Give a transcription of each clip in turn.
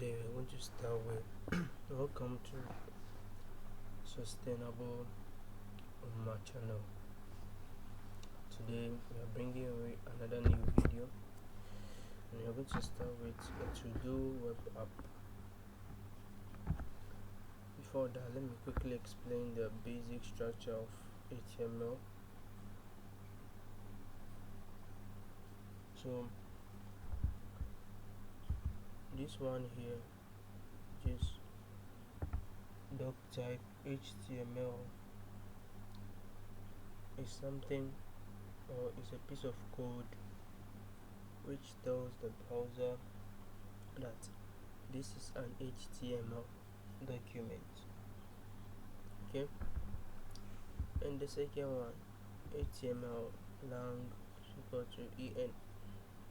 Today we're going to start with welcome to Sustainable on my channel. Today we are bringing away another new video, and we're going to start with a to-do web app. Before that, let me quickly explain the basic structure of HTML. So this one here is doc type HTML is something or is a piece of code which tells the browser that this is an HTML document. Okay, and the second one, HTML lang equal to en,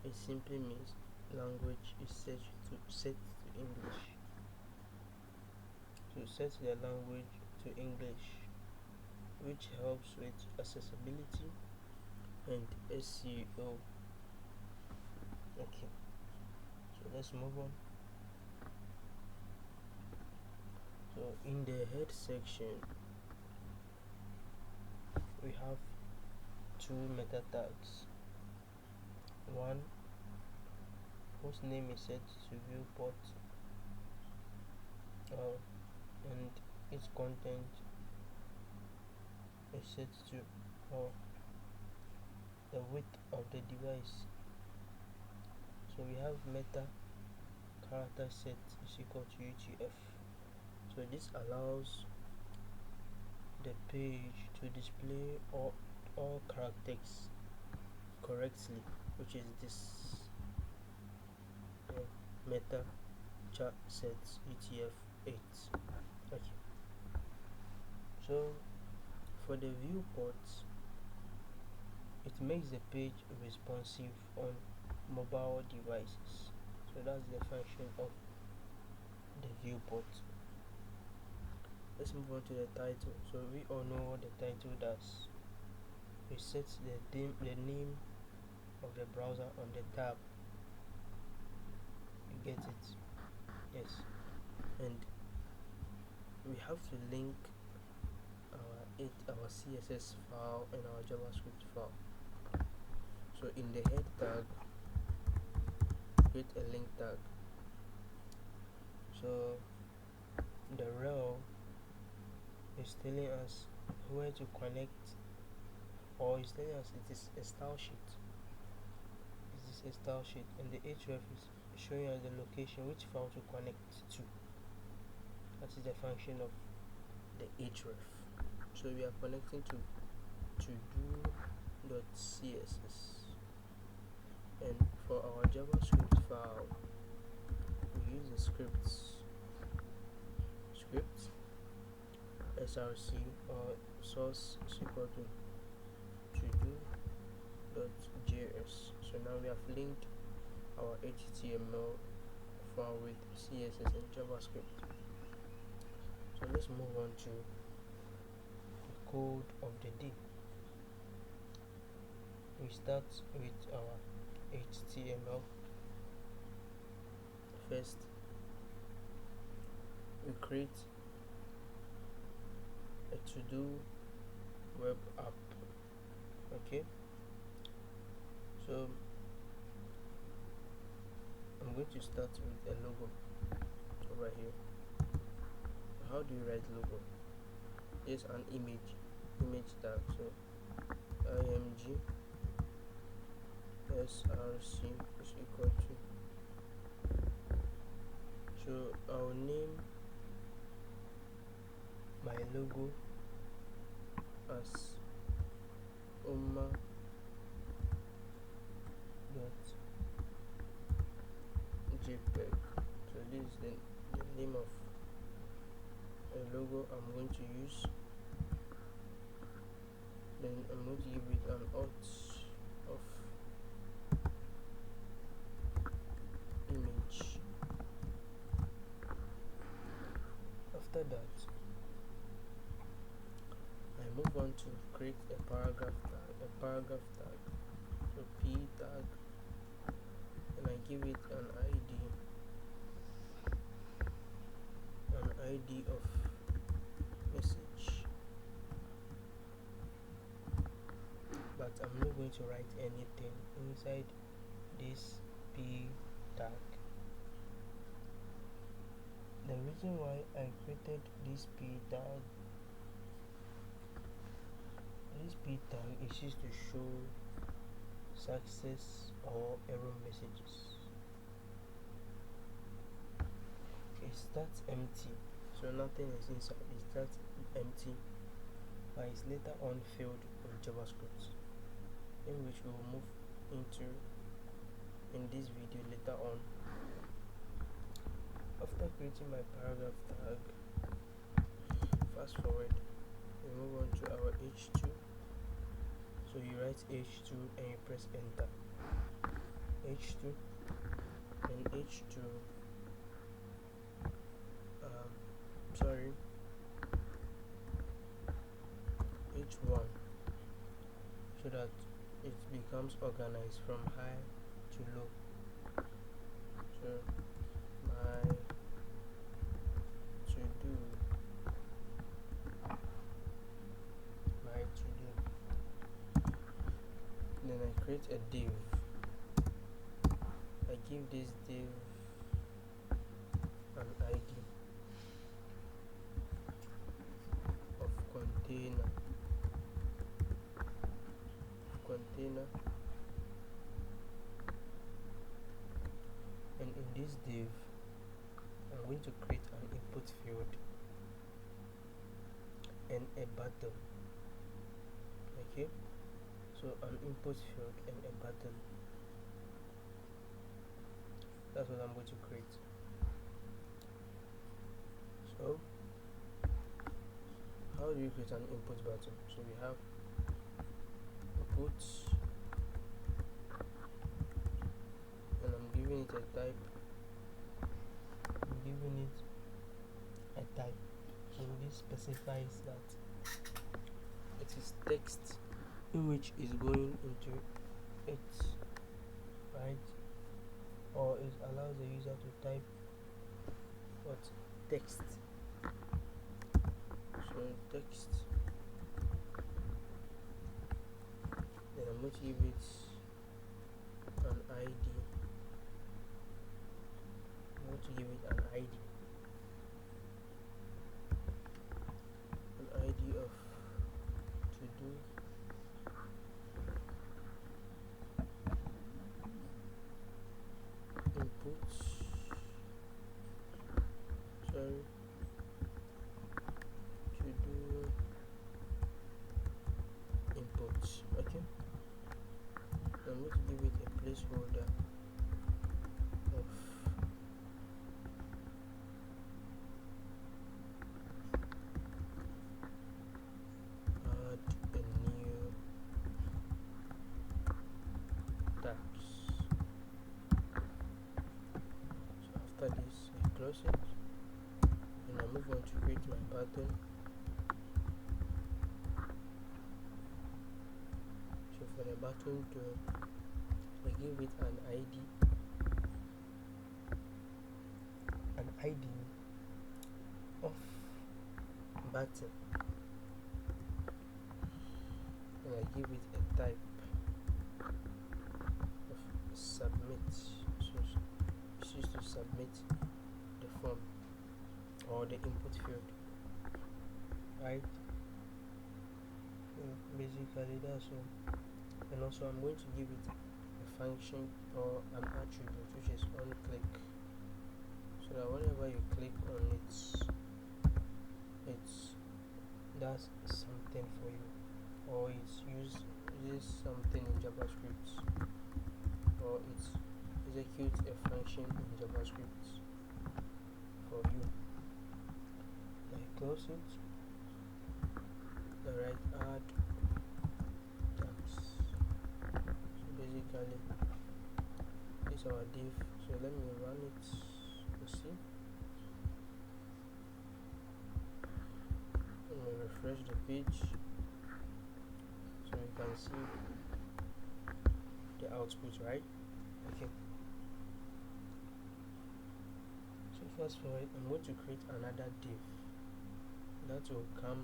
it simply means language is set to English. So set the language to English, which helps with accessibility and SEO. Okay, so let's move on. So in the head section we have two meta tags. One whose name is set to viewport and its content is set to the width of the device. So we have meta character set is equal to UTF. So this allows the page to display all characters correctly, which is this meta chart set UTF-8. Okay, so for the viewports, it makes the page responsive on mobile devices. So that's the function of the viewport. Let's move on to the title. So we all know what the title does. It sets the name of the browser on the tab. You get it? Yes. And we have to link our CSS file and our JavaScript file. So in the head tag, create a link tag. So the rel is telling us where to connect, or is telling us it is a style sheet. This is a style sheet, and the href is showing us the location, which file to connect to. That is the function of the href. So we are connecting to todo.css, and for our JavaScript file we use the script src or source is equal to todo.js. So now we have linked our HTML file with CSS and JavaScript. So let's move on to the code of the day. We start with our HTML. First, we create a to-do web app. Okay, so I'm going to start with a logo over here. How do you write logo? There's an image tag. So img src is equal to, so I'll name my logo as Oma.jpg. So this is the name of a logo I'm going to use. Then I'm going to give it an alt of image. After that, I move on to create a paragraph tag. So p tag, and I give it an id to write anything inside this p tag. The reason why I created this p tag is used to show success or error messages. It starts empty, so nothing is inside. It starts empty, but it's later on filled with JavaScript, in which we will move into in this video later on. After creating my paragraph tag, fast forward, we move on to our h2. So you write h2 and you press enter. h2 and h2 h1, so that it becomes organized from high to low. So my to do then I create a div. I give this div an ID of container, and in this div I'm going to create an input field and a button. Okay, so an input field and a button, that's what I'm going to create. So how do you create an input button? So we have input, and I'm giving it a type. So this specifies that it is text in which is going into it, right? Or it allows the user to type what text. So text, then I'm going to give it an ID. Of to do inputs, to do inputs. Okay, I'm going to give it a placeholder of after this I close it and I move on to create my button. So for the button I give it an ID of button, and I give it a type of submit. So it's used to submit the form or the input field, right? So basically that's all. And also I'm going to give it a function or an attribute which is on click, so that whenever you click on it, it does something for you, or it uses something in JavaScript, or it executes a function in JavaScript for you. I close it, the right add tags. So basically this is our div. So let me run it to see. Let me refresh the page so we can see the output, right? Okay, so fast forward, I'm going to create another div that will come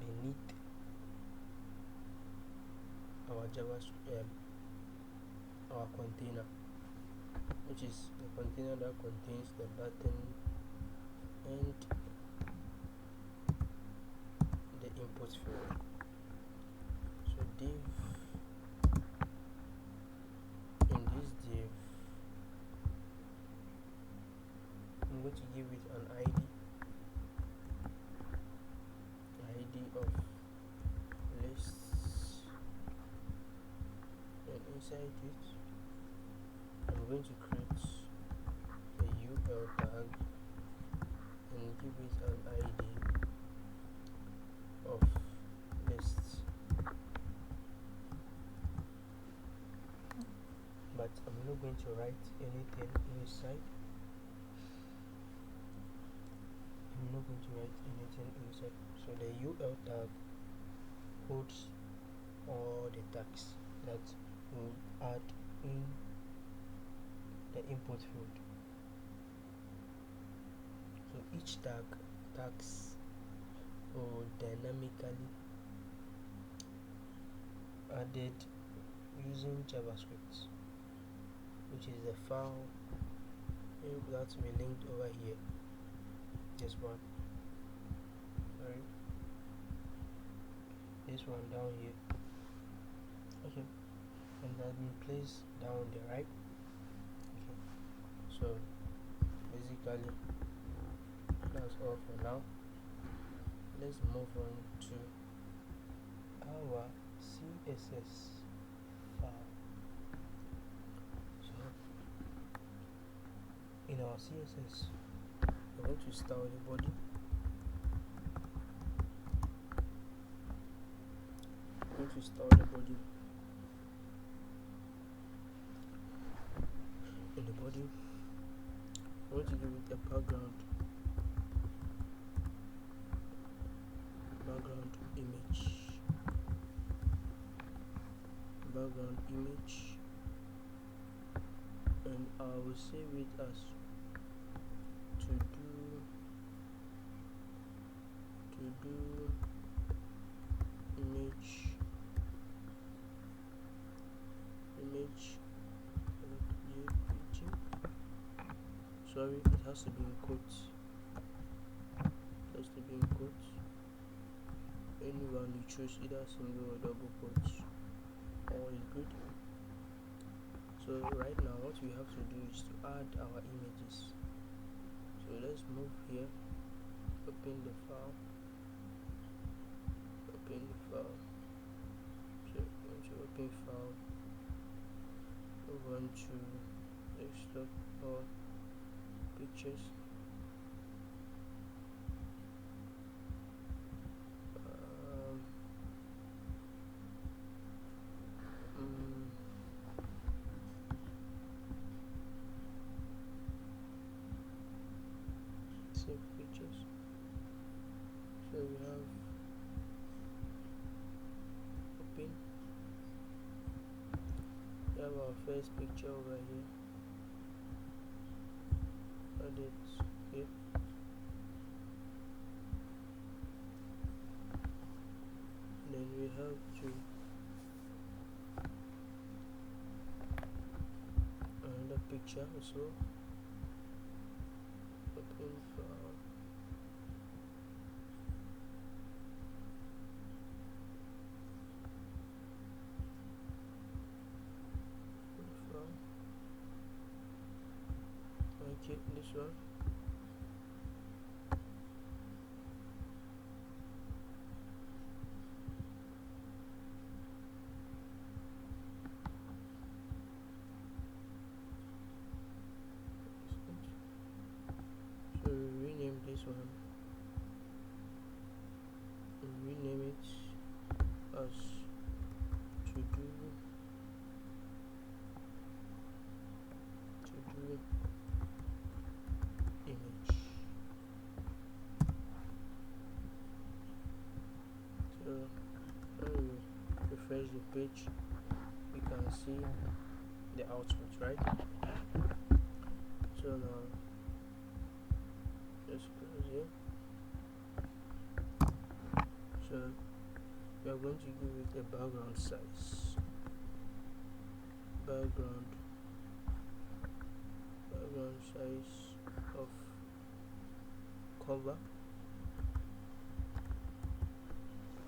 beneath our our container, which is the container that contains the button and the input field. So div, in this div I'm going to give it an ID of lists, and inside it I'm going to create a UL tag and give it an ID of lists, but I'm not going to write anything inside. So the UL tag holds all the tags that will add in the input field. So each tags will dynamically added using JavaScript, which is the file that we linked over here. This one, sorry, this one down here. Okay, and that been placed down there, right? Okay, so basically that's all for now. Let's move on to our CSS file. So in our CSS, we're going to style the body. In the body, I want to give it a background image, and I will save it as to do image jpg. Sorry, it has to be in quotes. Anyone you choose, either single or double quotes, all is good. So right now what we have to do is to add our images. So let's move here, open the file. So once you open file, move on to desktop or pictures. Save pictures. So we have open. We have our first picture over here. Add it here. Then we have to another picture also. Open file. Okay, this one. So rename this one. Rename it as to do image. So when we refresh the page, we can see the output, right? So now just close here. So we are going to give it a background size. background size of cover.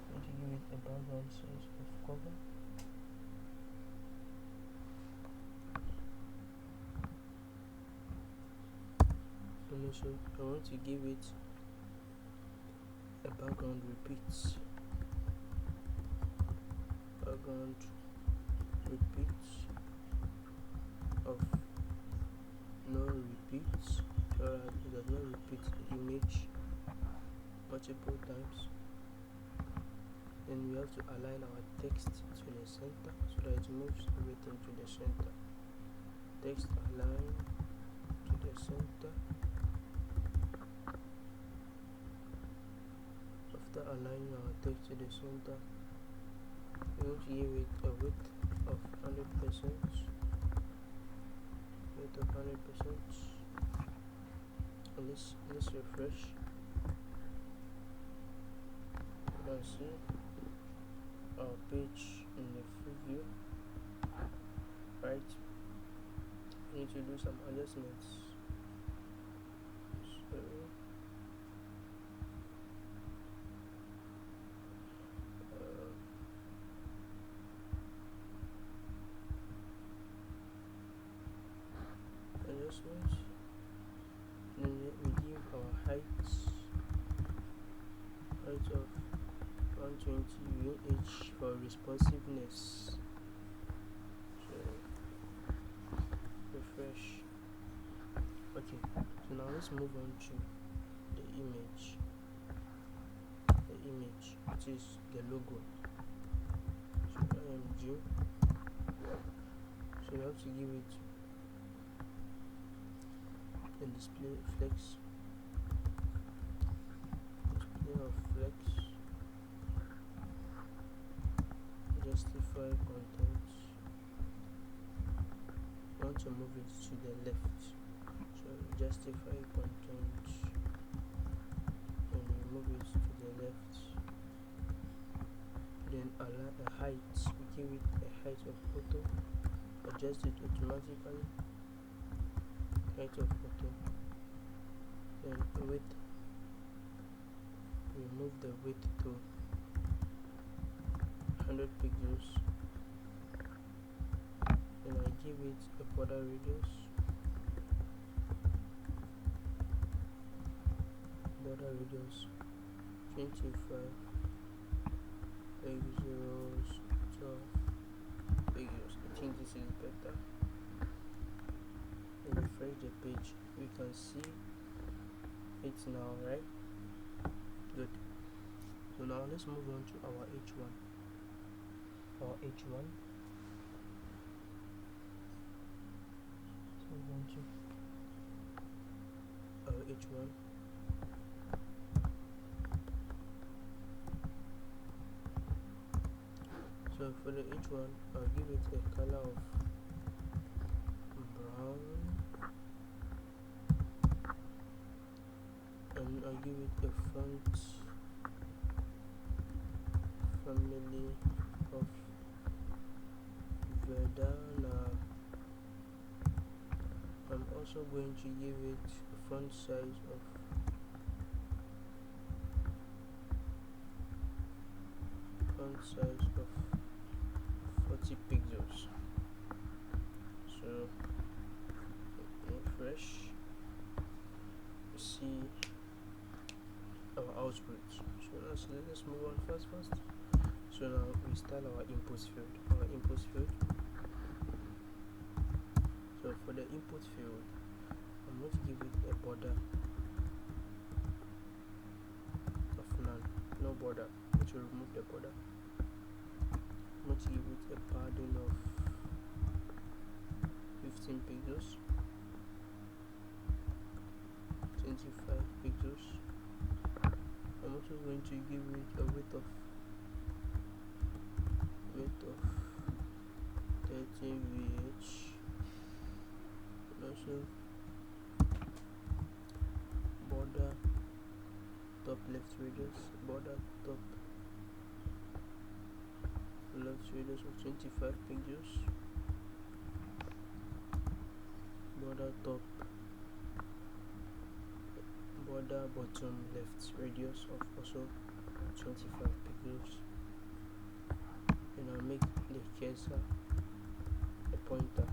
I'm going to give it a background size of cover. And also I want to give it a background repeats. Background repeats of no repeats, so that it does not repeat the image multiple times. Then we have to align our text to the center so that it moves everything to the center. Text align to the center. After aligning our text to the center, we want to give it a width of 100%. Width of 100%. And let's refresh. You can see our page in the free view. Right, we need to do some adjustments. So adjustments, and then we give our height of 120 UH for responsiveness. So refresh. Okay, so now let's move on to the image, which is the logo. So IMG, so we have to give it a display of flex, justify content. I want to move it to the left, so justify content and we move it to the left. Then allow a height, we give it a height of photo, adjust it automatically, height of photo. Then width, we move the width to 100 pixels. Then I give it a border radius, 25 pixels, 12 pixels. I think this is better. Refresh the page, we can see it now, right? Good. So now let's move on to our H1. Let's move on to our H1. So for the H1, I'll give it a color of brown, and I'll give it a font family of Verdana. I'm also going to give it a font size of 40 pixels. So refresh, see our output. So let's move on first. So now we start our input field. So for the input field, I'm going to give it a border of none, no border, which will remove the border. I'm going to give it a padding of 15 pixels, 25 pixels. I'm also going to give it a width of 30 VH. Also border top left radius, of 25 pixels. top, border bottom left radius of also 25 pixels. And I'll make the cursor a pointer.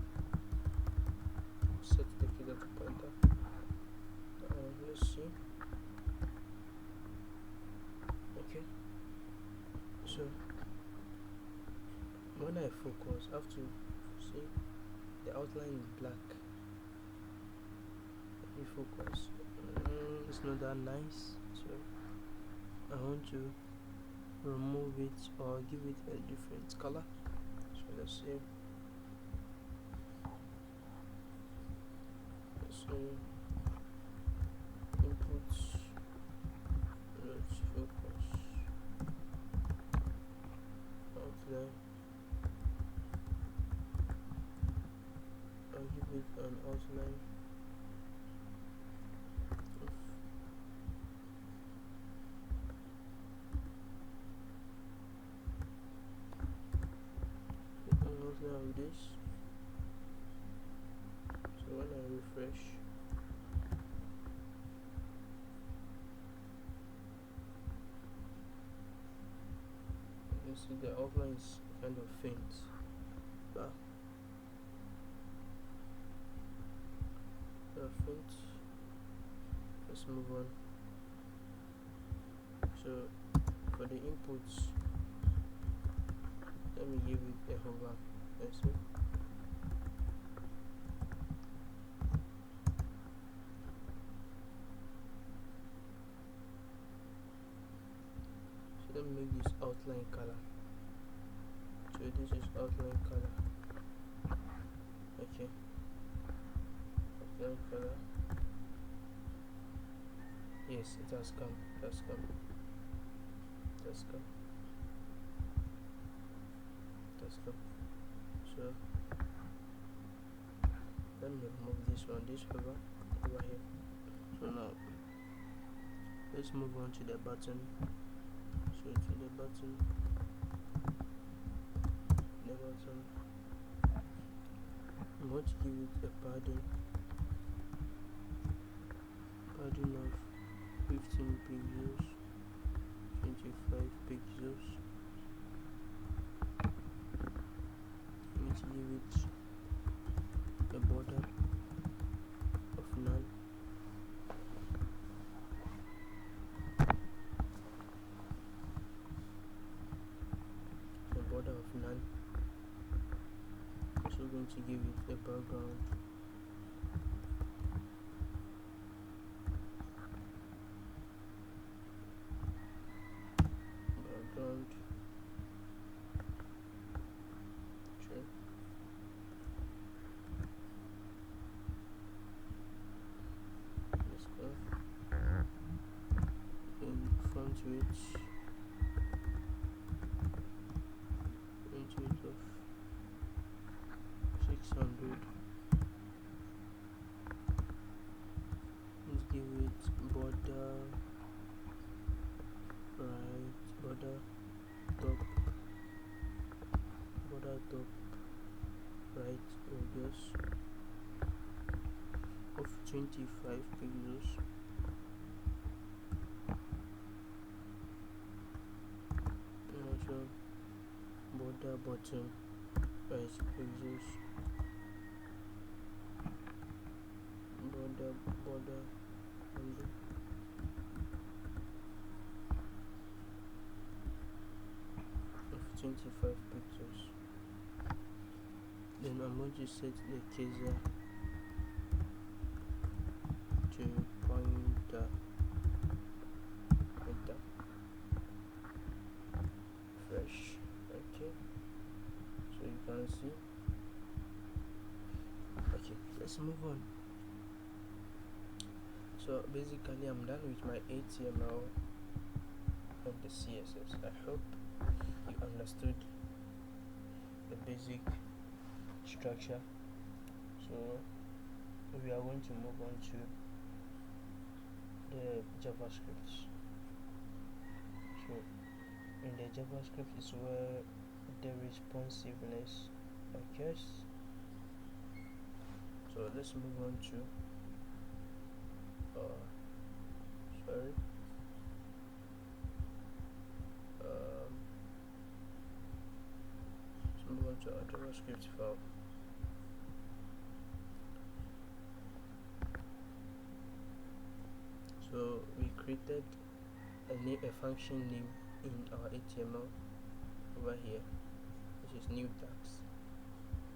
Set the cursor to pointer. Let's see. Okay. So when I focus, I have to see the outline is black. Let me focus. It's not that nice, so I want to remove it or give it a different color. So let's say inputs, let's focus, outline, I'll give it an outline of this. So when I refresh, you see the outline is kind of faint, but faint. Let's move on. So for the inputs, let me give it a hover. Let's see. So let me make this outline color. So this is outline color. Okay. Outline color. Yes, it has come. It has come. It has come. It has come. So let me remove this one, this hover over here. So now let's move on to the button. So to the button, I'm going to give it a padding of 15 pixels, 25 pixels. I'm going to give it a border of none. Border of none. Also going to give it a background. Sure. Let's go. In front width. Of 600. Let's give it border right, border top right radius of 25 pixels. And also border bottom right pixels, border under of 25 pixels. Then I'm going to set the cursor to pointer. Fresh. Okay, so you can see. Okay, let's move on. So basically I'm done with my HTML and the CSS. I hope you understood the basic structure. So we are going to move on to the JavaScript. So in the JavaScript is where the responsiveness occurs. So let's move on to sorry let's move on to our JavaScript file. So we created a function name in our HTML over here, which is new tags.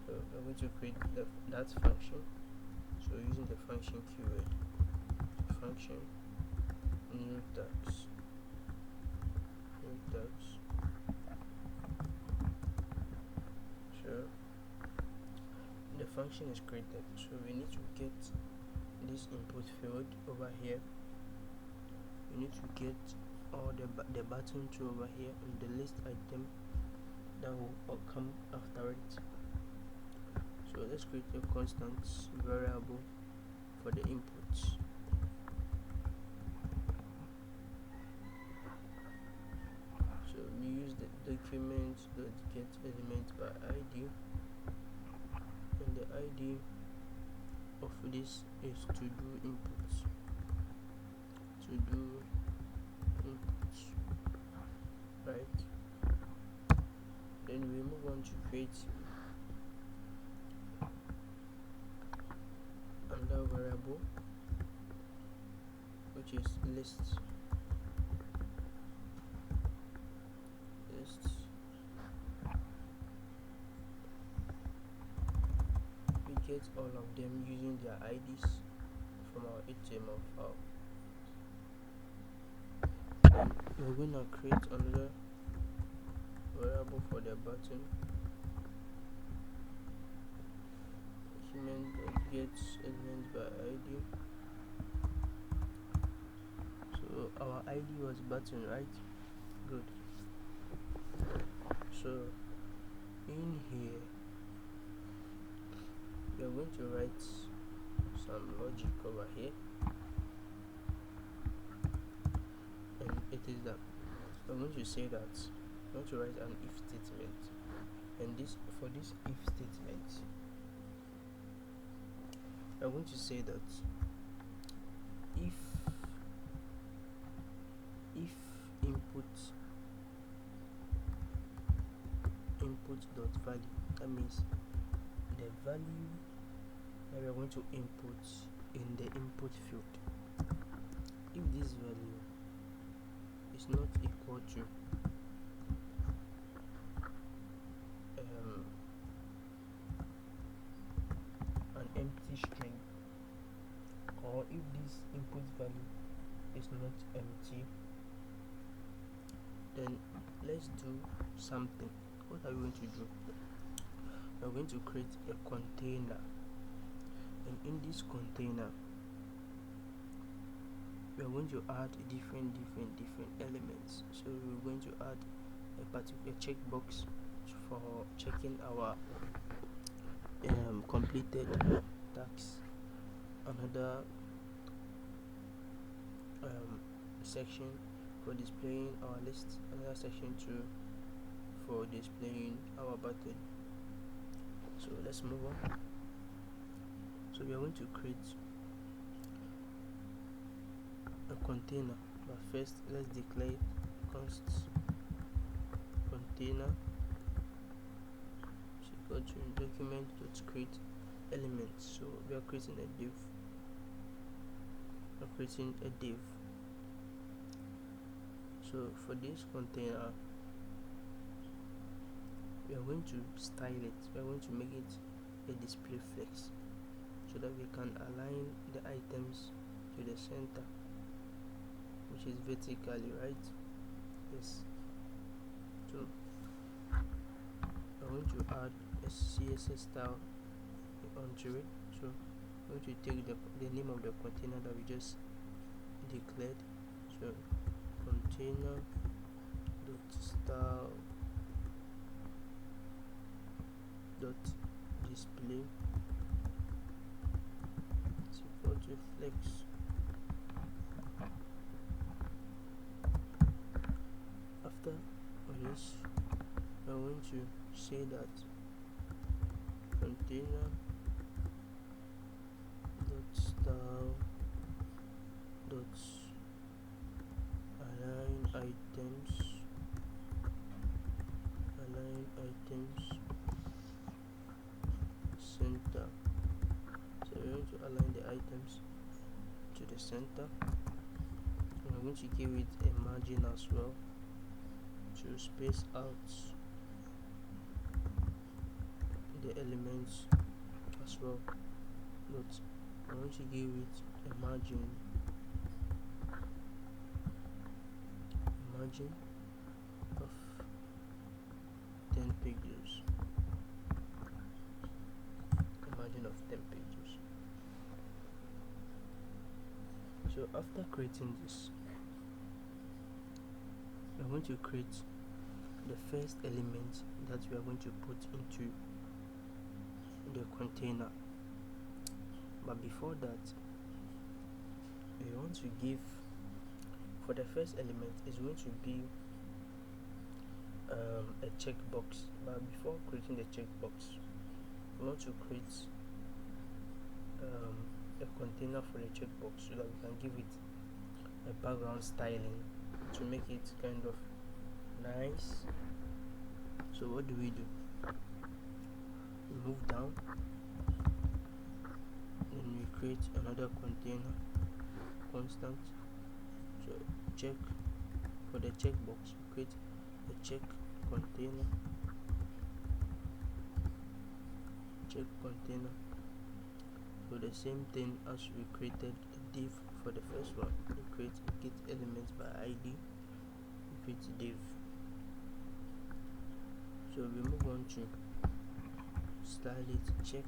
So we're going to create that function. So using the function keyword, function new tags. So the function is created. So we need to get this input field over here. We need to get all the button to over here and the list item that will come after it. So let's create a constant variable for the inputs. So we use the document.getElement by ID, and the ID of this is to do inputs. Right. Then we move on to create another variable, which is lists. We get all of them using their IDs from our HTML file. Then we're going to create another variable for the button, document.getElement by ID. So our ID was button, right? Good. So in here we are going to write some logic over here, and it is that I'm going to say that I'm going to write an if statement, and for this if statement I'm going to say that if input dot value, that means the value that we are going to input in the input field, if this value is not equal to an empty string, or if this input value is not empty, then let's do something. What are we going to do? We're going to create a container, and in this container we are going to add different elements. So we're going to add a particular checkbox for checking our completed tasks, another section for displaying our list, another section for displaying our button. So let's move on. So we are going to create a container, but first let's declare const container is equal to document.create elements. So we are creating a div. So for this container we are going to style it. We are going to make it a display flex, so that we can align the items to the center, which is vertically, right? Yes. So I'm going to add a CSS style onto it. So I'm going to take the name of the container that we just declared. So container dot style dot display is equal to flex. After this, I'm going to say that container align the items to the center. And I'm going to give it a margin as well to space out the elements as well. But I want to give it a margin of 10 pixels. A margin of 10 pixels. So after creating this, we're going to create the first element that we are going to put into the container. But before that, we want to give, for the first element is going to be a checkbox. But before creating the checkbox, we want to create a container for the checkbox so that we can give it a background styling to make it kind of nice. So what do? We move down, then we create another container constant. So check, for the checkbox we create a check container, so the same thing as we created a div for the first one. We create a get elements by id, we create a div. So we move on to style it, check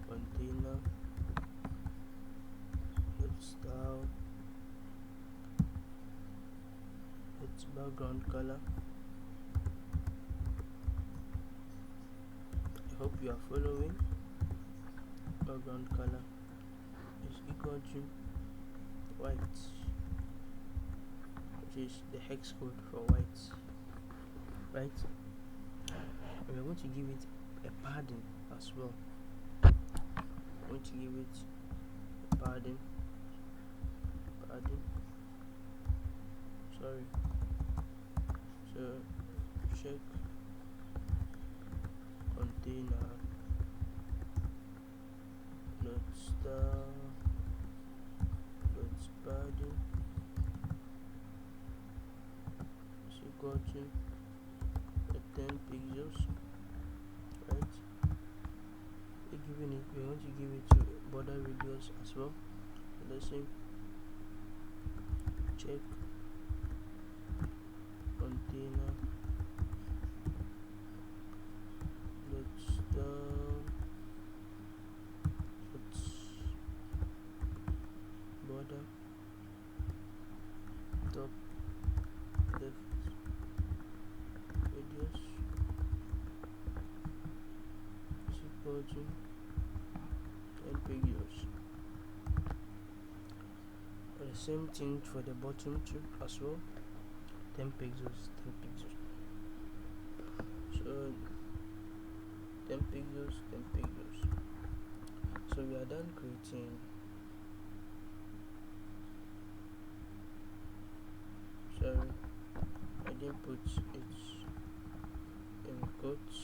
container, style, its background color. I hope you are following. Background color is equal to white, which is the hex code for white, right? And we're going to give it a padding as well. I'm going to give it a padding, sorry. So check container dot style dot padding is equal to 10 pixels, right? We're going to give it to border radius as well. So the same, check container dot style dot border top left radius is equal to 10 pixels. The same thing for the bottom too as well. 10 pixels. So 10 pixels. So we are done creating. Sorry, I didn't put it in quotes.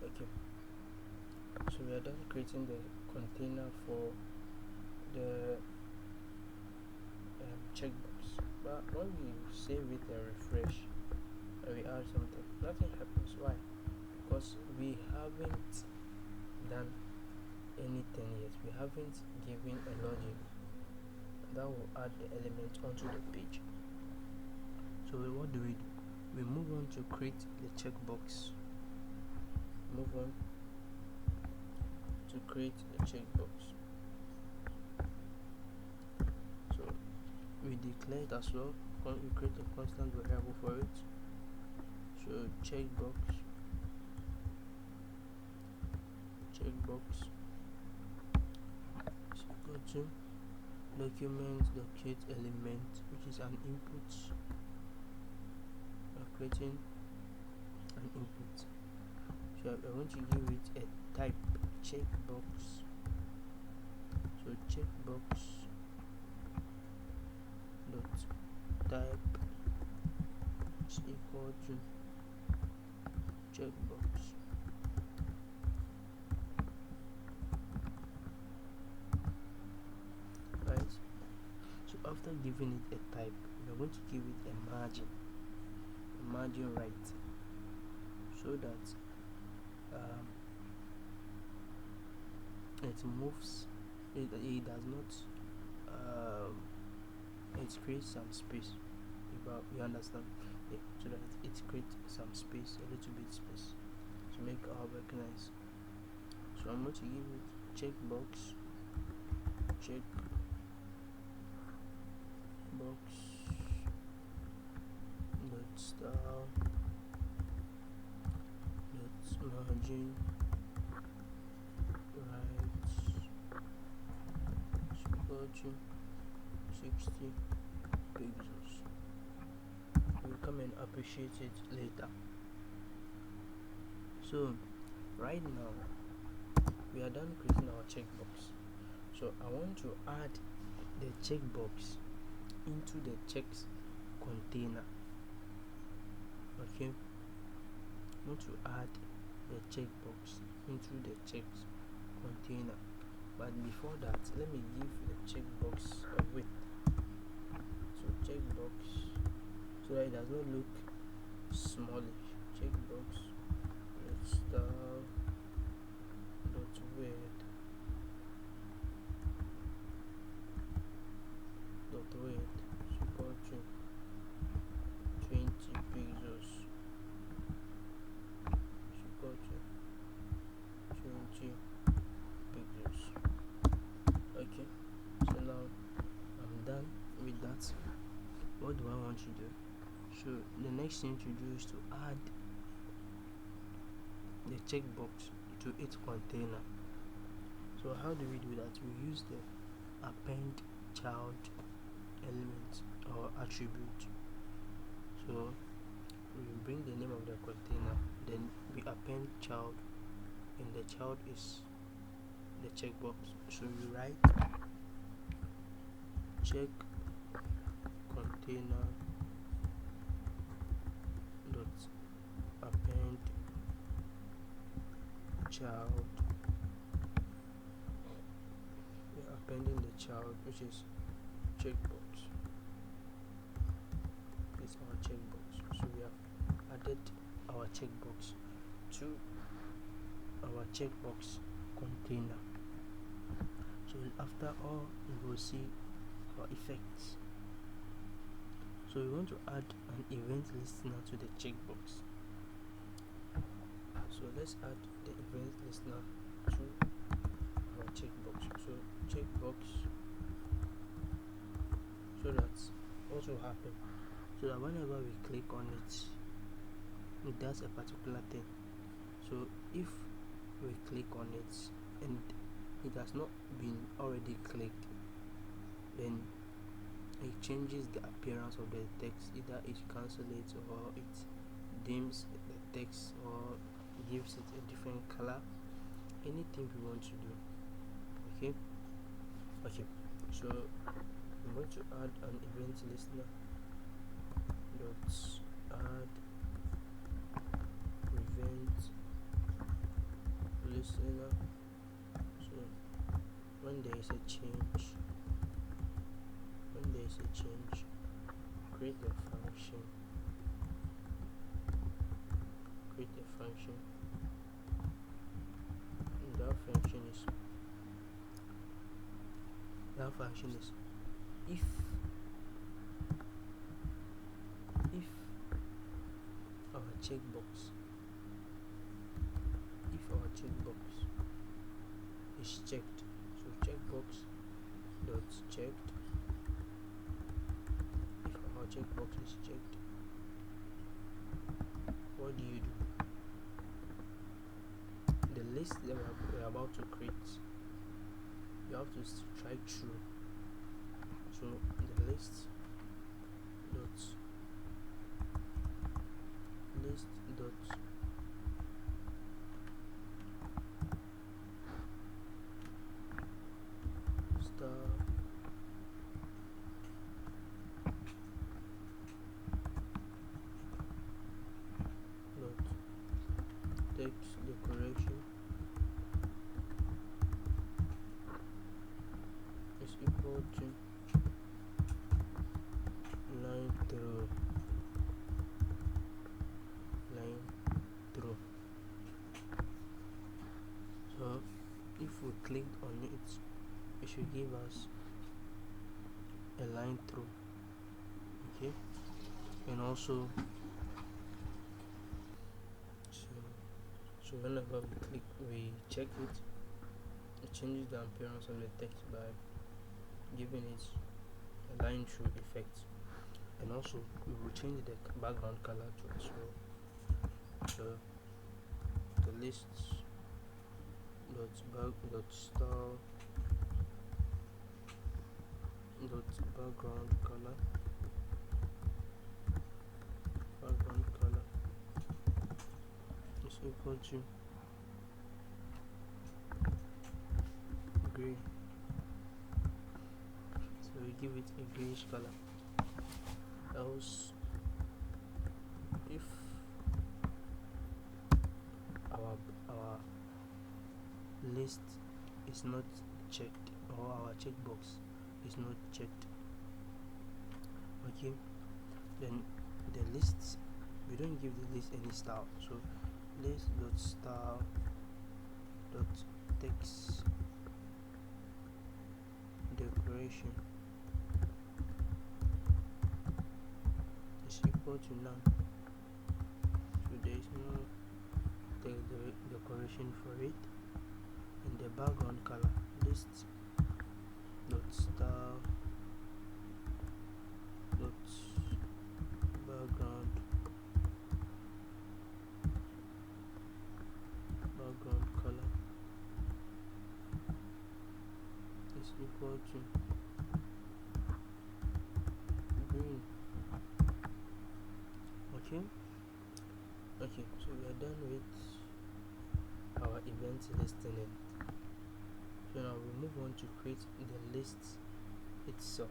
Okay. So we are done creating the container for the checkbox. But when we save it and refresh and we add something, nothing happens. Why? Because we haven't done anything yet. We haven't given a logic that will add the element onto the page. So what do? We move on to create the checkbox. Move on to create the checkbox. So we declare it as well. We create a constant variable for it. So checkbox is equal to document element, which is an input. We're creating an input. So I want to give it a type checkbox. So checkbox dot type is equal to checkbox giving it a type, we are going to give it a margin right, so that it moves, it does not it creates some space, you understand, so that it creates some space, a little bit space, to make our work nice. So I'm going to give it checkbox, check box dot style dot margin right equal to 60 pixels. We'll come and appreciate it later. So right now we are done creating our checkbox. So I want to add the checkbox into the checks container. Okay, I want to add the checkbox into the checks container, but before that, let me give the checkbox a width. So checkbox, so that it does not look smallish. Checkbox style dot width is equal to 20 pixels. Is equal to 20 pixels. Okay, so now I'm done with that. What do I want to do? So the next thing to do is to add the checkbox to its container. So how do we do that? We use the append child element or attribute. So we bring the name of the container, then we append child, and the child is the checkbox. So you write check container dot append child. We're appending the child, which is checkbox. It's our checkbox. So we have added our checkbox to our checkbox container. So after all, we will see our effects. So we want to add an event listener to the checkbox. So let's add the event listener to our checkbox. So checkbox, so that what will happen, so that whenever we click on it, it does a particular thing. So if we click on it and it has not been already clicked, then it changes the appearance of the text. Either it cancels it, or it dims the text, or gives it a different color. Anything we want to do. Okay, so I'm going to add an event listener dot add event listener. So when there is a change, create a function, and that function is if our checkbox is checked. So checkbox dot checked. If our checkbox is checked, what do? The list that we're about to create, you have to try true. So the list dot star dot text decoration is equal to if we clicked on it, it should give us a line through. Okay, and also so whenever we check it changes the appearance of the text by giving it a line through effect. And also we will change the background color to as well. So the list dot style dot background color is equal to gray. So we give it a grayish color. Else, if our list is not checked, or our checkbox is not checked, okay, then the list, we don't give the list any style. So list dot style dot text decoration is equal to none. So there is no decoration for it. And the background color, list dot style dot background color is equal to green. Okay, so we are done with our event listing. So now we move on to create the list itself.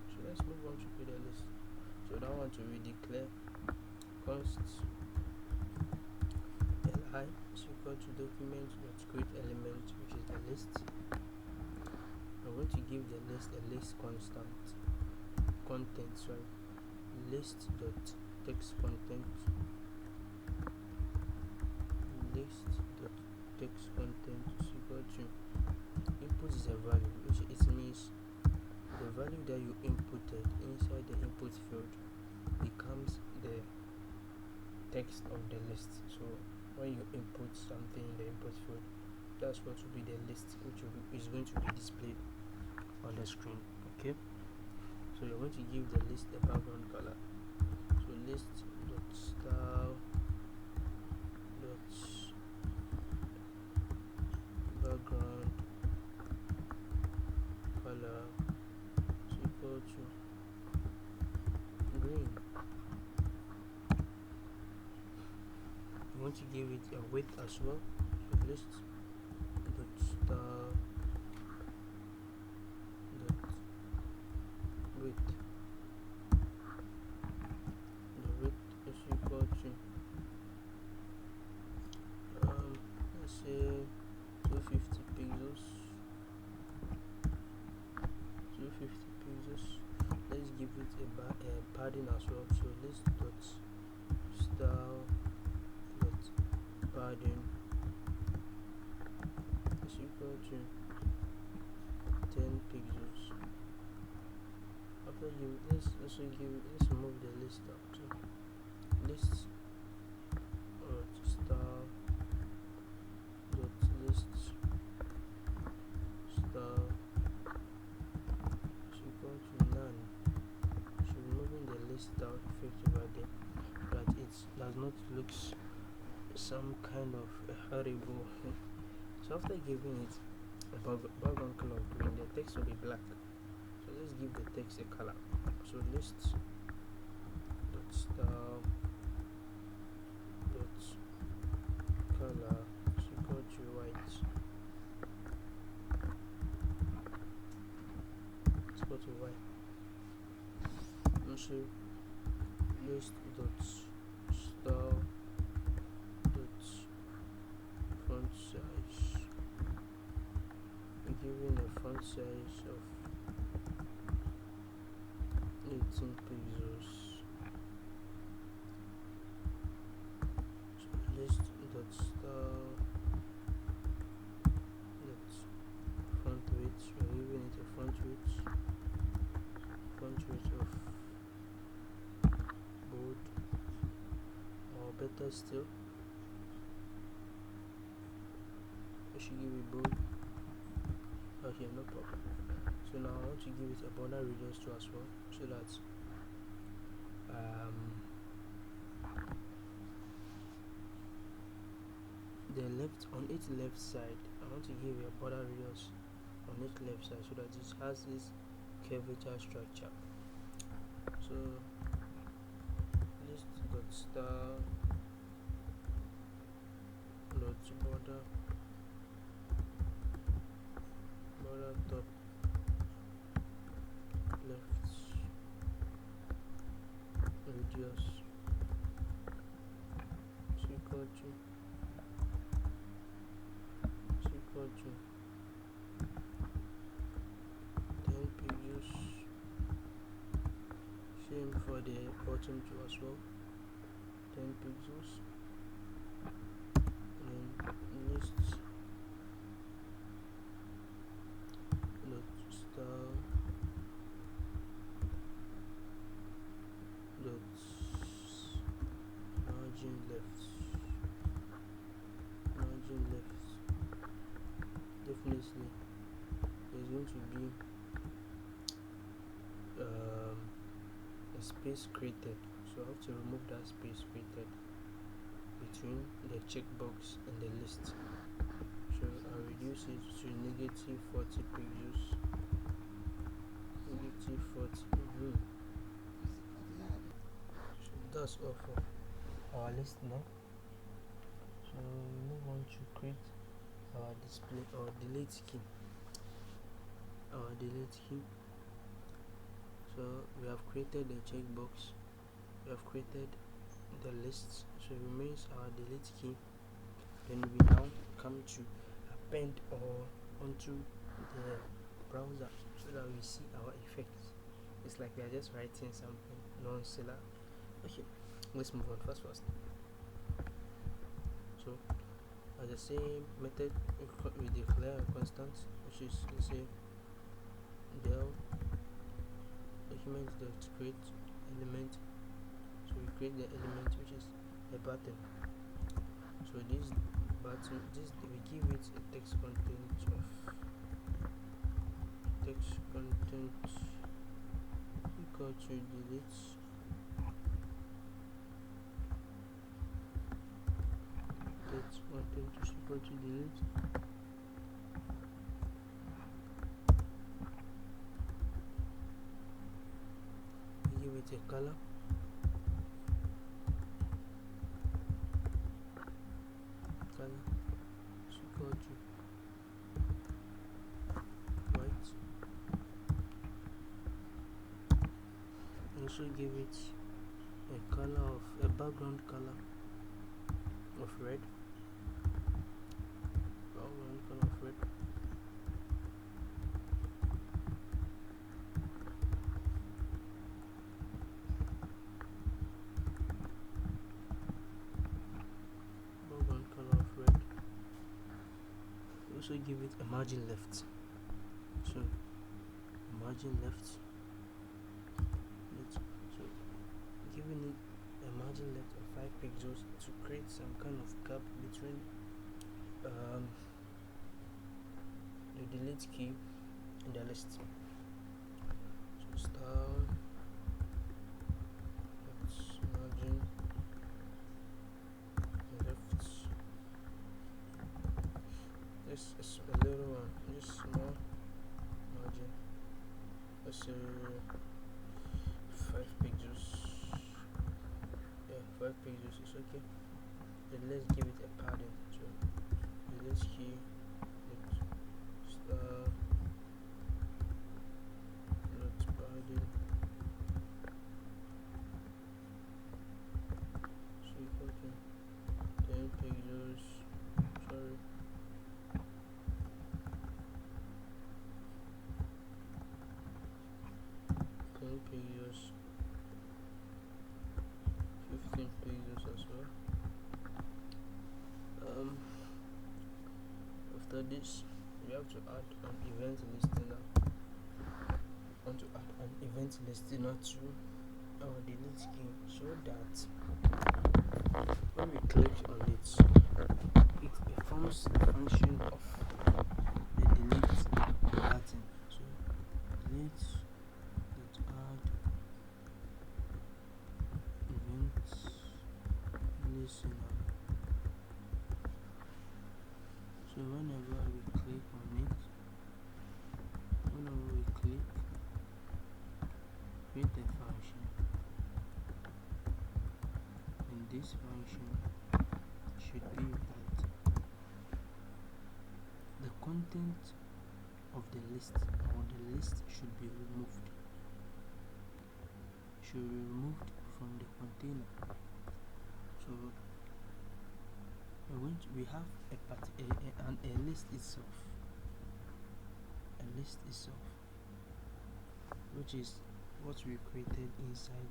So let's move on to create a list. So now I want to declare const li is equal to document dot create element, which is the list. I'm going to give the list a list content, list dot text content, list dot text content is equal to input is a value, which it means the value that you inputted inside the input field becomes the text of the list. So when you input something in the input field, that's what will be the list, which is going to be displayed on the screen. Okay, so you're going to give the list a background color. So list dot style dot background color is equal to green. You want to give it a width as well. So list dot style dot width. The width is equal to let's say 250 pixels. Let's give it a padding as well. So list dot style dot padding is equal to 10 pixels. After you let's move the list out. So list dot style dot list style is equal to none. So removing the list out effective right there, that it does not look some kind of horrible. So after giving it a background color of green, the text will be black. So let's give the text a color. So list dot style dot color is equal to white. It's equal to white. Also list dot style dot font size. We're giving a font size of 18 pixels. better still, I should give it bold. Okay, no problem. So now I want to give it a border radius too as well, so that the left on its left side, I want to give it a border radius on its left side so that it has this curvature structure. So list dot style dot border top left radius is equal to 10 pixels. Same for the bottom too as well, 10 pixels. And then list dot style dot margin left. Definitely there's going to be a space created, so I have to remove that space created between the checkbox and the list. So I'll reduce it to negative 40 pixels. Negative 40. So that's all for our list now. So we move on to create our display or delete key. So we have created the checkbox, we have created the lists, so it remains our delete key. Then we now come to append or onto the browser so that we see our effects. It's like we are just writing something non-syllable. Okay, let's move on first. So as the same method, we declare a constant, which is, let's say, del document dot create element. So we create the element, which is a button. So this button, we give it a text content equal to delete. Text content is equal to delete. Give it a color. Is equal to white. Also give it a color of a background color of red. Also give it a margin left. So margin left. So giving it a margin left of 5 pixels to create some kind of gap between the delete key and the list. So style margin left. This is a little one, just small margin. Let's say 5 pixels. Yeah, 5 pixels is okay. Then let's give it a padding. So the list key style not padding. So equal to 10 pixels. Sorry. 10 pixels, 15 pixels as well. After this, we have to add an event listener. I want to add an event listener to our delete key so that when we click on it, it performs the function of the delete button. So delete, add event listener. So whenever we click on it, create a function, and this function should be that the content of the list or the list should be removed from the container. So we have a list itself, which is what we created inside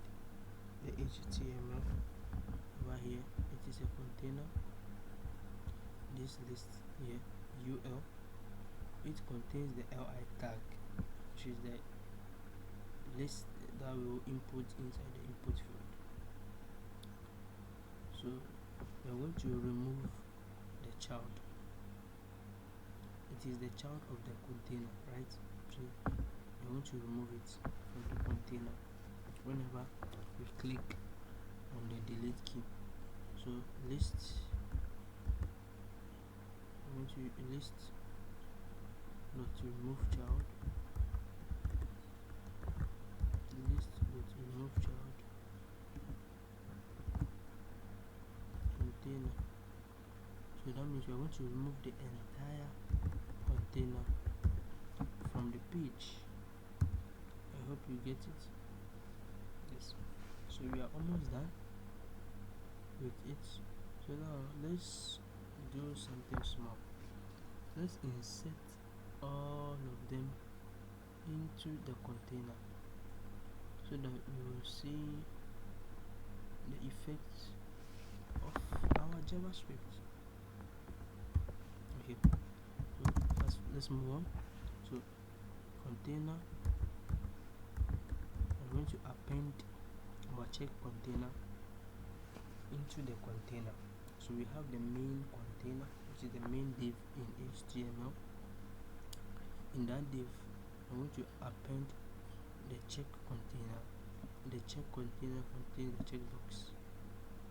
the HTML. Over here it is a container. This list here, UL, it contains the li tag, which is the list that we will input inside the input field. So we are going to remove the child. It is the child of the container, right? So we are going to remove it from the container whenever we click on the delete key. So list, I'm going to list not to remove child, list dot remove child container. So that means we are going to remove the entire container from the page. I hope you get it. Yes. So we are almost done with it. So now let's do something small. Let's insert all of them into the container so that we will see the effects of our JavaScript. Okay, so first let's move on. So container, I'm going to append our check container into the container. So we have the main container, which is the main div in HTML. In that div, I'm going to append the check container. The check container contains the checkbox.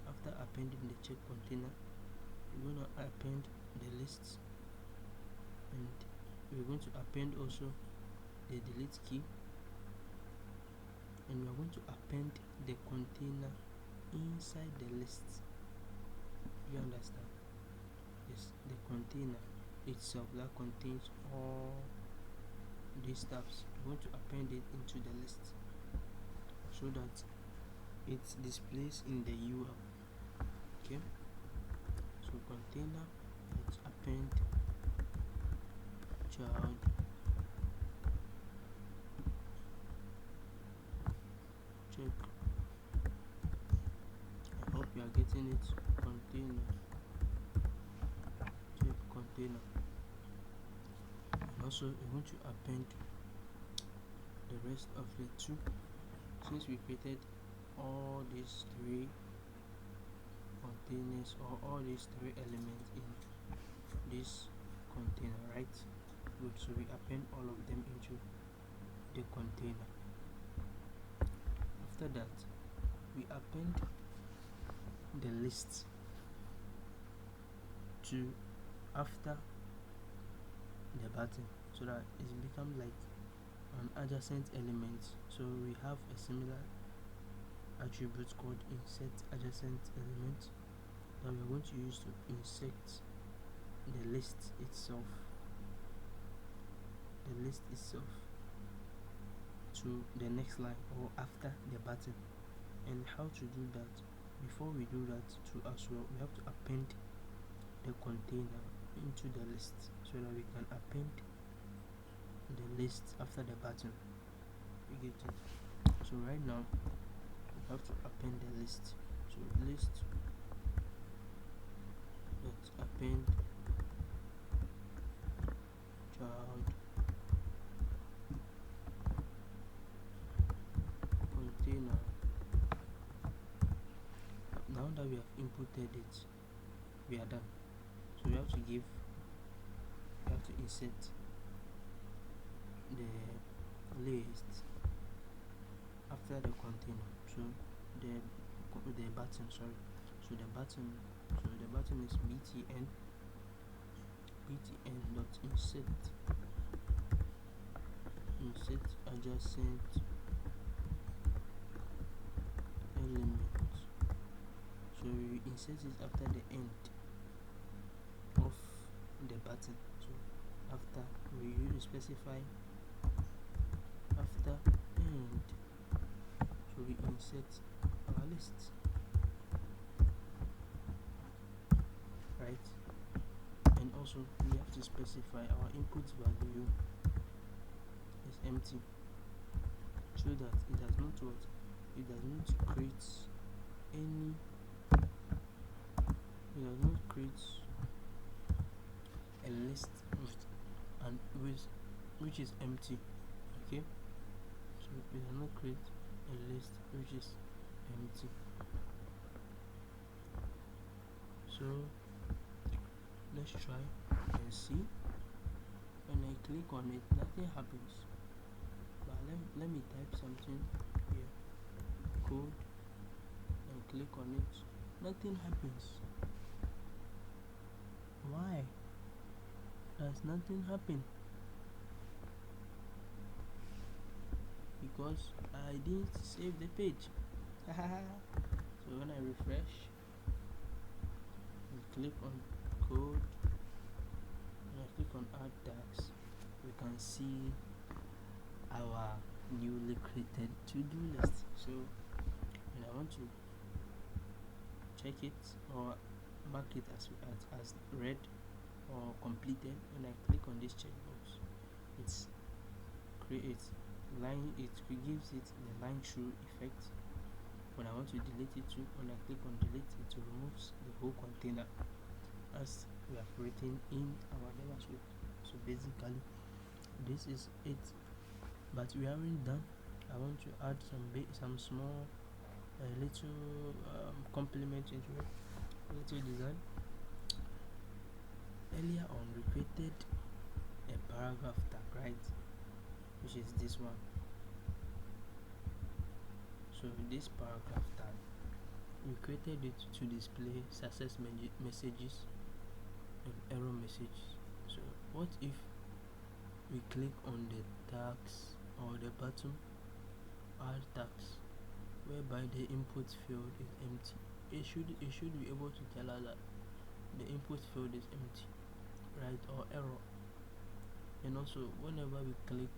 After appending the check container, we're going to append the lists, and we're going to append also the delete key, and we're going to append the container inside the list. You understand? Yes, the container itself that contains all these tabs, we're going to append it into the list so that it displays in the UL. Okay, so container, let's append child check. I hope you are getting it. Container check container, and also we want to append the rest of the two. Since we created all these three containers or all these three elements in this container, right? Good. So we append all of them into the container. After that, we append the list to after the button so that it becomes like an adjacent element. So we have a similar attribute called insert adjacent element that we are going to use to insert the list itself to the next line or after the button. And how to do that? Before we do that too as well, we have to append the container into the list so that we can append the list after the button. You get it? So right now we have to append the list. So list dot append child container. Now that we have inputted it, we are done. So we have to insert the list after the container. So the button, sorry. So the button is btn dot insert adjacent element. So you insert it after the end of the button. So after you specify after end, so we insert our list, right? And also we have to specify our input value is empty, so that it does not create any a list which is empty. Okay, so it does not create a list which is empty. So let's try and see. When I click on it, nothing happens, but let me type something here, code, and click on it, nothing happens. Why does nothing happen? Because I didn't save the page. So when I refresh and click on code and I click on add tags, we can see our newly created to-do list. So when I want to check it or mark it as read or completed, when I click on this checkbox, it gives it the line through effect. When I want to delete it too, when I click on delete, it removes the whole container as we have written in our JavaScript. So basically this is it, but we aren't done. I want to add some small little complement into it, little design. Earlier on we created a paragraph tag, right, which is this one. So this paragraph tag, we created it to display success messages and error messages. So what if we click on the tags or the button add tags, whereby the input field is empty? It should be able to tell us that the input field is empty, right, or error. And also whenever we click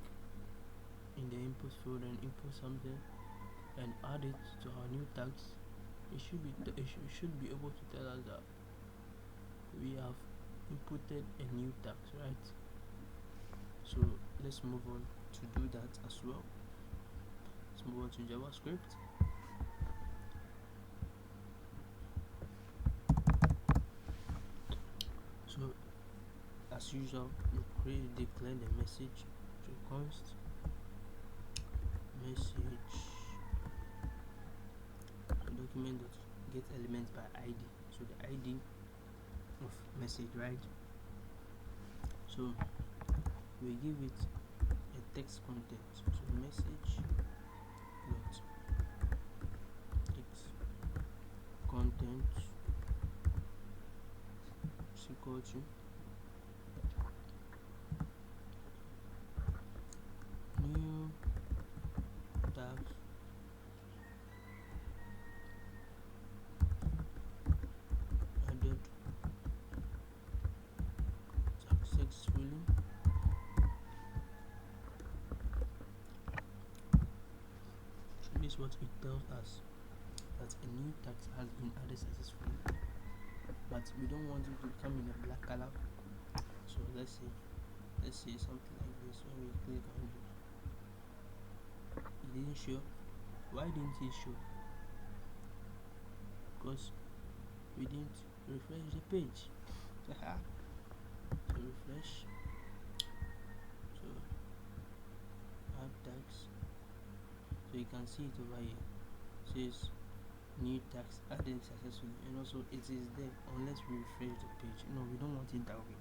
in the input field and input something and add it to our new tags, it should be able to tell us that we have inputted a new tag, right? So let's move on to do that as well. Let's move on to JavaScript. So as usual, we declare the message to const message document dot get element by id, so the id of message, right? So we give it a text content, so message dot text content is equal to new tags added successfully. This is what it tells us, that a new tag has been added successfully, but we don't want it to come in a black color. So let's say something like this. When we click on it, it didn't show. Why didn't it show? Because we didn't refresh the page. So refresh, so add tags, so you can see it over here. It says new task added successfully, and also it is there unless we refresh the page. We don't want it that way,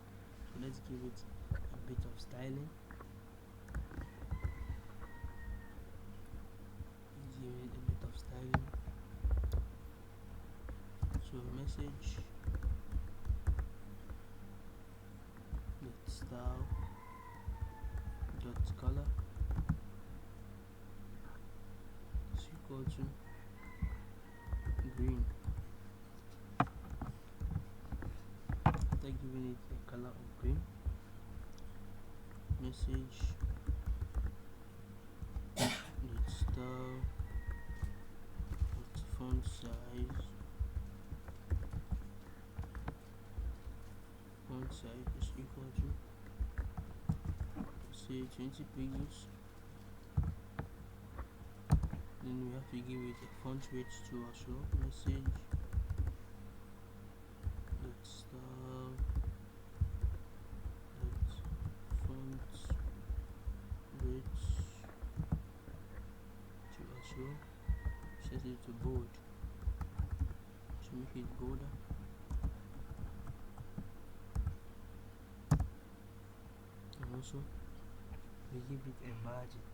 so let's give it a bit of styling. So message dot style dot color is equal to green. After giving it a color of green, message dot style dot font size is equal to, say, 20 pixels. Then we have to give it a font weight too also. Message dot style dot font weight to also set it to bold to make it bolder. And also we give it a margin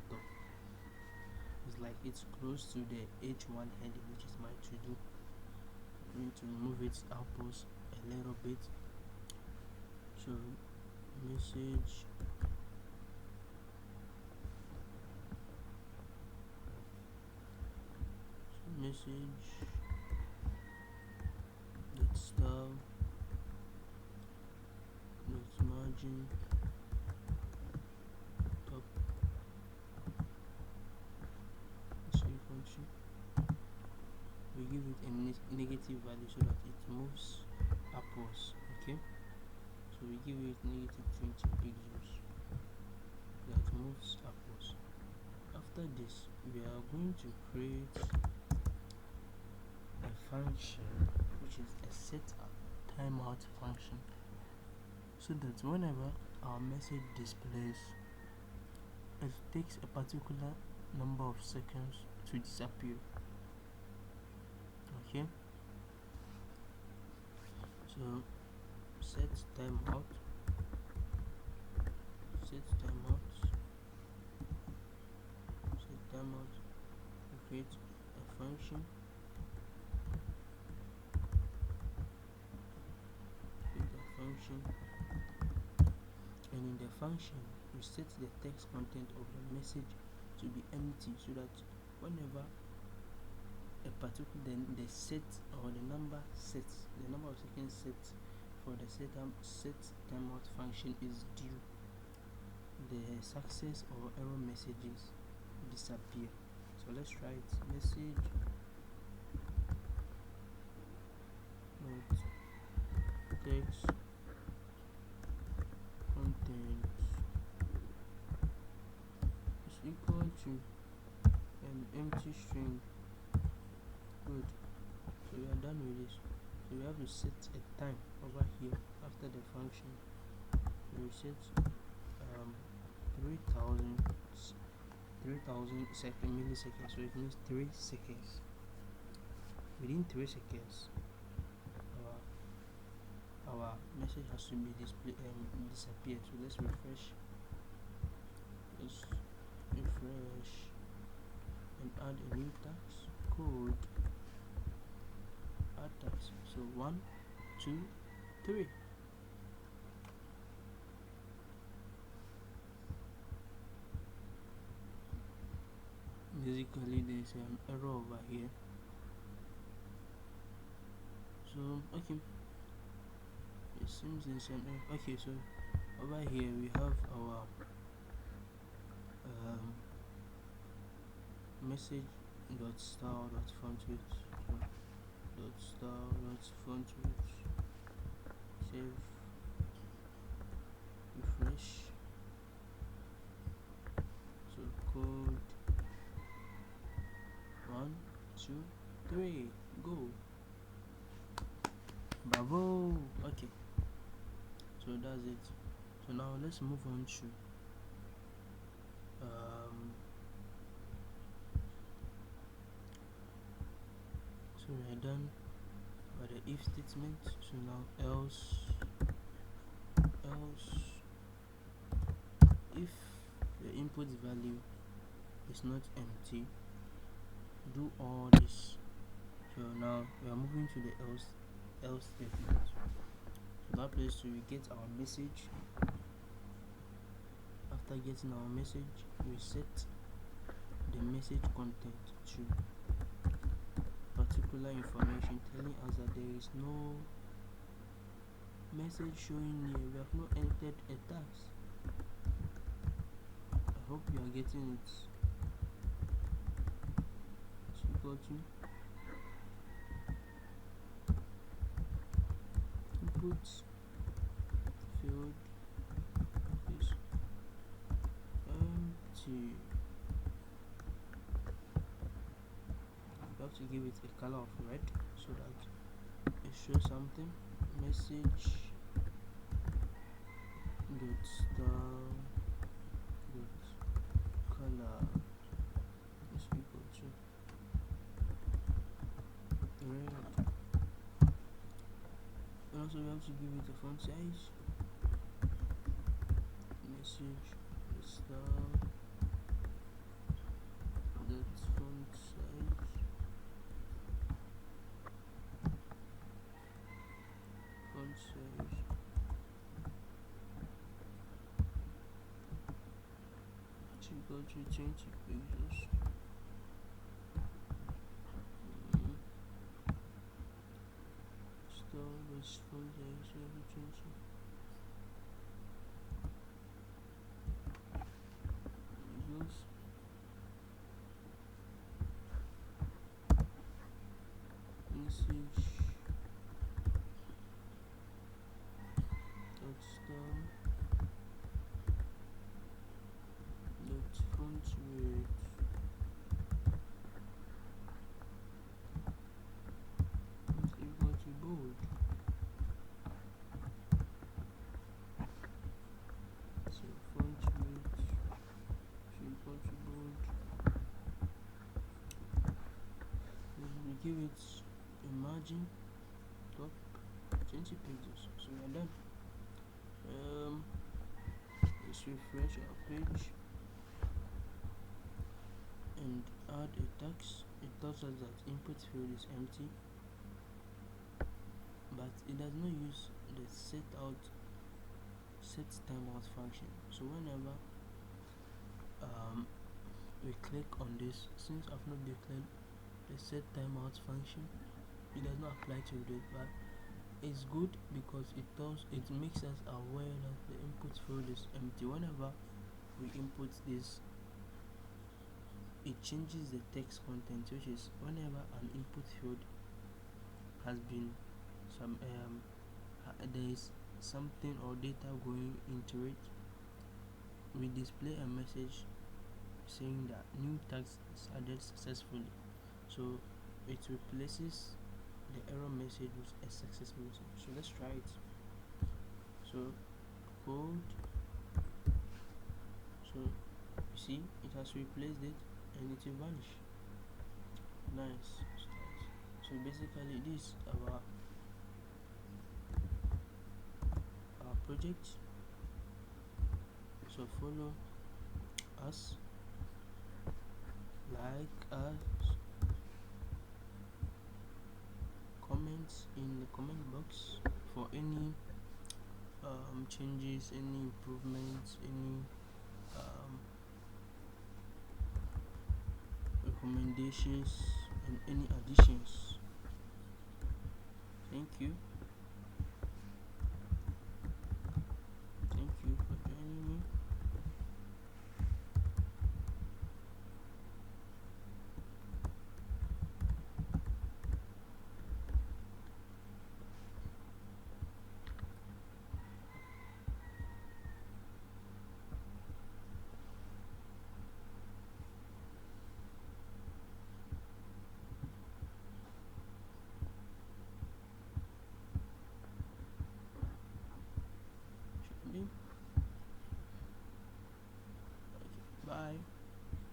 top. It's like it's close to the H1 heading, which is my to do. I'm going to move its outpost a little bit. So message dot style dot margin top is equal to, we give it a negative value so that it moves upwards. Okay, so we give it negative 20 pixels that moves upwards. After this, we are going to create a function which is a set timeout function, so that whenever our message displays, it takes a particular number of seconds to disappear. Okay, so set timeout we create a function, and in the function we set the text content of the message to be empty, so that whenever a particular the set or the number of seconds set for the set timeout function is due, the success or error messages disappear. So let's try it. Message text content is equal to an empty string. Good. So we are done with this. So we have to set a time over here after the function. So we set 3000 milliseconds, so it means 3 seconds. Within 3 seconds, our message has to be disappeared. So let's refresh and add a new task code, add task. So 1 2 3. Basically there's an error over here. So okay, it seems there's an error. Okay, so over here we have our message dot style dot font width dot style dot font width, save, refresh. So code 1 2 3, go. Bravo. Okay, so that's it. So now let's move on to So we are done by the if statement. So now else if the input value is not empty, do all this. So now we are moving to the else statement. So that place, so we get our message. After getting our message, we set the message content to particular information telling us that there is no message showing here. We have not entered a task. I hope you are getting it. So go to input field is empty. You have to give it a color of red so that it shows something. Message dot style dot color is equal to red. And also we have to give it a font size. Message dot style dot font size. Font size equal to 20 pixels. Style with font size equal to 20. Pixels. Message dot style dot font weight is equal to bold. So font weight is equal to bold. Then we give it a margin top 20 pixels. So we are done. Let's refresh our page and add a text. It tells us that input field is empty, but it does not use the set timeout function. So whenever we click on this, since I've not declared the set timeout function, it does not apply to it, but it's good because it makes us aware that the input field is empty. Whenever we input this, it changes the text content, which is whenever an input field has been there is something or data going into it, we display a message saying that new text is added successfully. So it replaces the error message with a success message. So let's try it. So code. So you see it has replaced it and it will vanish. Nice. So basically this is our project. So follow us, like us, comments in the comment box for any changes, any improvements, any recommendations and any additions. Thank you.